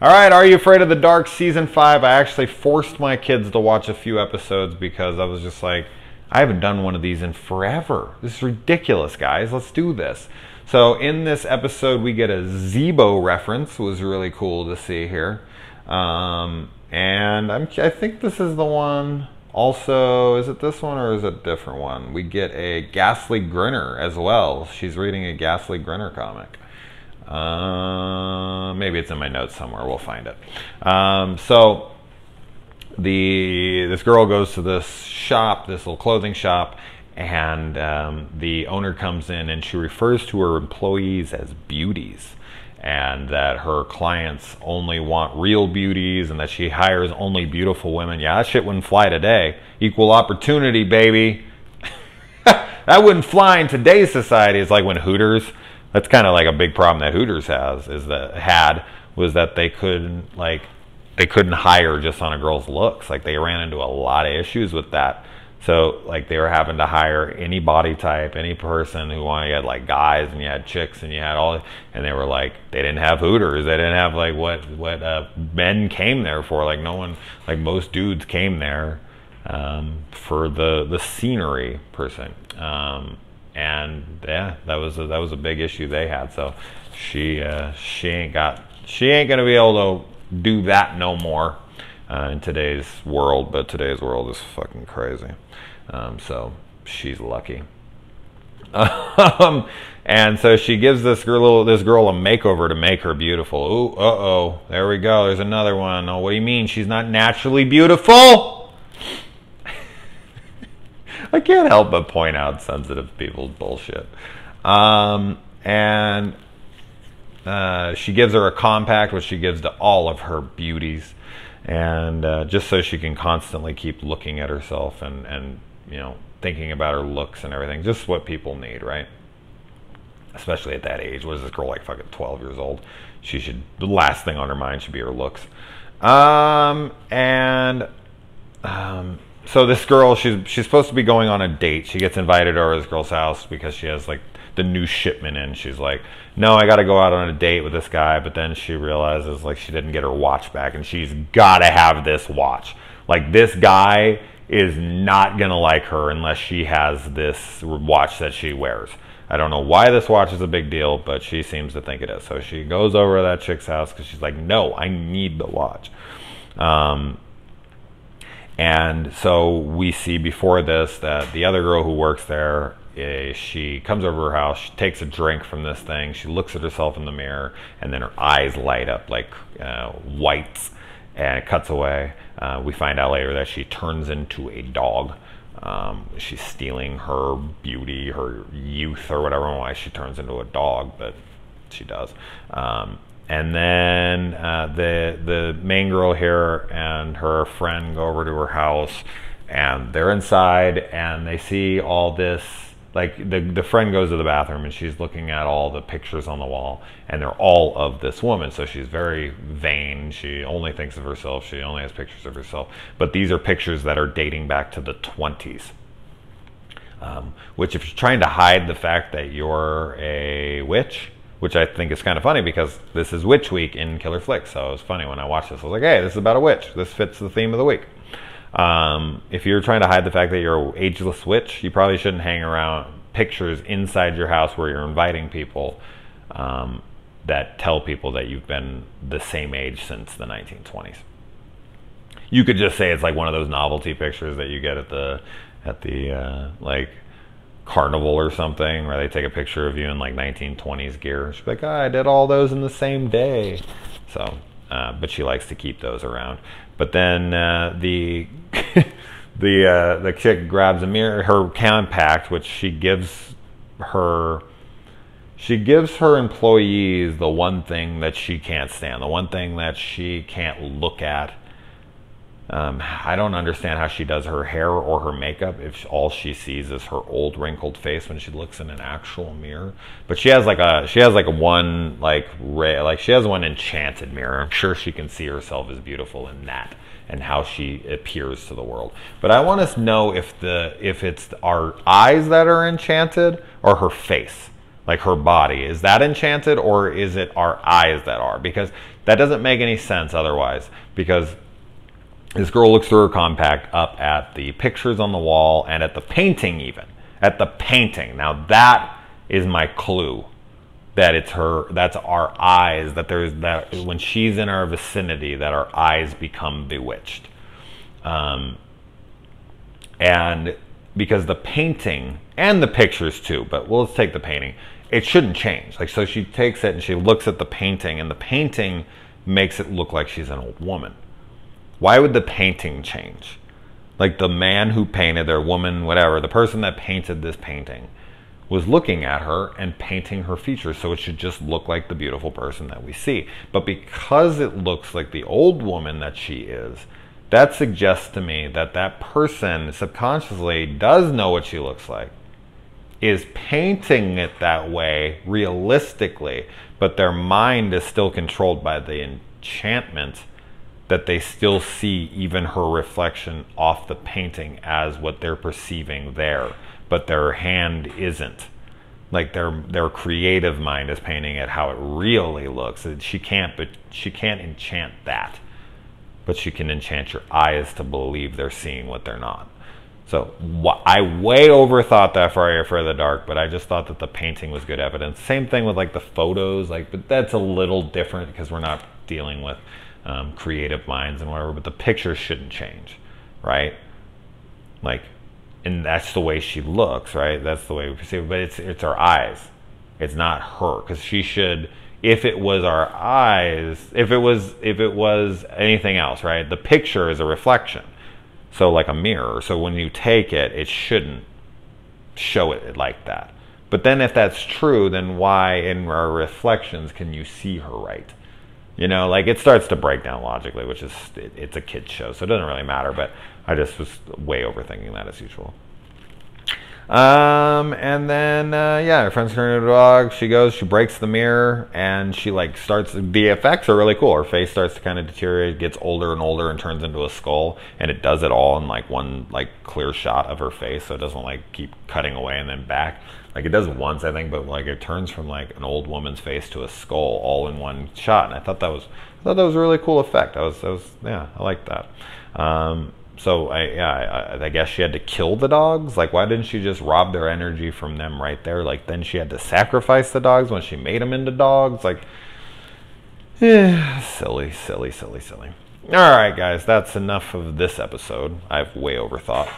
All right, Are You Afraid of the Dark Season 5? I actually forced my kids to watch a few episodes because I was just like, I haven't done one of these in forever. This is ridiculous, guys. Let's do this. So in this episode, we get a Zebo reference. It was really cool to see here. And I think this is the one. Also, is it this one or is it a different one? We get a Ghastly Grinner as well. She's reading a Ghastly Grinner comic. Maybe it's in my notes somewhere. We'll find it. So this girl goes to this shop, this little clothing shop, and the owner comes in and she refers to her employees as beauties, and that her clients only want real beauties and that she hires only beautiful women. Yeah, that shit wouldn't fly today. Equal opportunity, baby. That wouldn't fly in today's society. It's like when Hooters, that's kind of like a big problem that Hooters was that they couldn't hire just on a girl's looks. Like they ran into a lot of issues with that. So like they were having to hire any body type, any person who wanted. You had like guys and you had chicks and you had all, and they were like, they didn't have Hooters. They didn't have like what men came there for. Like no one, like most dudes came there for the scenery per se. And yeah, that was a big issue they had. So she ain't gonna be able to do that no more in today's world. But today's world is fucking crazy. So she's lucky. And so she gives this girl a makeover to make her beautiful. Ooh, there we go. There's another one. Oh, what do you mean she's not naturally beautiful? I can't help but point out sensitive people's bullshit. And she gives her a compact, which she gives to all of her beauties, and just so she can constantly keep looking at herself and you know, thinking about her looks and everything. Just what people need, right? Especially at that age. What is this girl, like fucking 12 years old? The last thing on her mind should be her looks. So this girl, she's supposed to be going on a date. She gets invited over to this girl's house because she has like the new shipment in. She's like, no, I got to go out on a date with this guy. But then she realizes like she didn't get her watch back, and she's got to have this watch. Like this guy is not going to like her unless she has this watch that she wears. I don't know why this watch is a big deal, but she seems to think it is. So she goes over to that chick's house because she's like, no, I need the watch. And so we see before this that the other girl who works there, she comes over to her house, she takes a drink from this thing, she looks at herself in the mirror, and then her eyes light up like whites, and it cuts away. We find out later that she turns into a dog. She's stealing her beauty, her youth, or whatever. I don't know why she turns into a dog, but she does. And then the main girl here and her friend go over to her house, and they're inside and they see all this. Like the friend goes to the bathroom and she's looking at all the pictures on the wall, and they're all of this woman. So she's very vain. She only thinks of herself. She only has pictures of herself. But these are pictures that are dating back to the 20s. Which, if you're trying to hide the fact that you're a witch, which I think is kind of funny because this is Witch Week in Killer Flicks. So it was funny when I watched this. I was like, hey, this is about a witch. This fits the theme of the week. If you're trying to hide the fact that you're an ageless witch, you probably shouldn't hang around pictures inside your house where you're inviting people that tell people that you've been the same age since the 1920s. You could just say it's like one of those novelty pictures that you get at the like carnival or something, where they take a picture of you in like 1920s gear. She's like, oh, I did all those in the same day. So, but she likes to keep those around. But then the chick grabs a mirror, her compact, which she gives her employees the one thing that she can't stand, the one thing that she can't look at. I don't understand how she does her hair or her makeup if all she sees is her old wrinkled face when she looks in an actual mirror. But she has one enchanted mirror. I'm sure she can see herself as beautiful in that and how she appears to the world. But I want to know if it's our eyes that are enchanted or her face. Like her body, is that enchanted, or is it our eyes that are? Because that doesn't make any sense otherwise. Because this girl looks through her compact up at the pictures on the wall and at the painting, even at the painting. Now that is my clue that it's her, that's our eyes, that there's that when she's in our vicinity, that our eyes become bewitched. And because the painting and the pictures too, but let's take the painting, it shouldn't change. Like, so she takes it and she looks at the painting, and the painting makes it look like she's an old woman. Why would the painting change? Like, the man who painted, or woman, whatever, the person that painted this painting was looking at her and painting her features, so it should just look like the beautiful person that we see. But because it looks like the old woman that she is, that suggests to me that that person subconsciously does know what she looks like, is painting it that way realistically, but their mind is still controlled by the enchantment that they still see even her reflection off the painting as what they're perceiving there, but their hand isn't. Like, their creative mind is painting it how it really looks. She can't enchant that, but she can enchant your eyes to believe they're seeing what they're not. So I way overthought that for Are You Afraid of the Dark, but I just thought that the painting was good evidence. Same thing with like the photos, like, but that's a little different because we're not dealing with creative minds and whatever. But the pictures shouldn't change, right? Like, and that's the way she looks, right? That's the way we perceive it. But it's our eyes. It's not her, because she should. If it was our eyes, if it was anything else, right? The picture is a reflection. So like a mirror. So when you take it, it shouldn't show it like that. But then if that's true, then why in our reflections can you see her right? You know, like, it starts to break down logically, which is, it's a kid's show, so it doesn't really matter. But I just was way overthinking that as usual. And then, yeah, her friend's turning into a dog. She goes, she breaks the mirror, and she like starts, the effects are really cool. Her face starts to kind of deteriorate, gets older and older, and turns into a skull. And it does it all in like one like clear shot of her face, so it doesn't like keep cutting away and then back. Like, it does it once, I think, but like it turns from like an old woman's face to a skull all in one shot. And I thought that was a really cool effect. Yeah, I like that. So I guess she had to kill the dogs. Like, why didn't she just rob their energy from them right there? Like, then she had to sacrifice the dogs when she made them into dogs. Like, silly. All right, guys, that's enough of this episode. I've way overthought.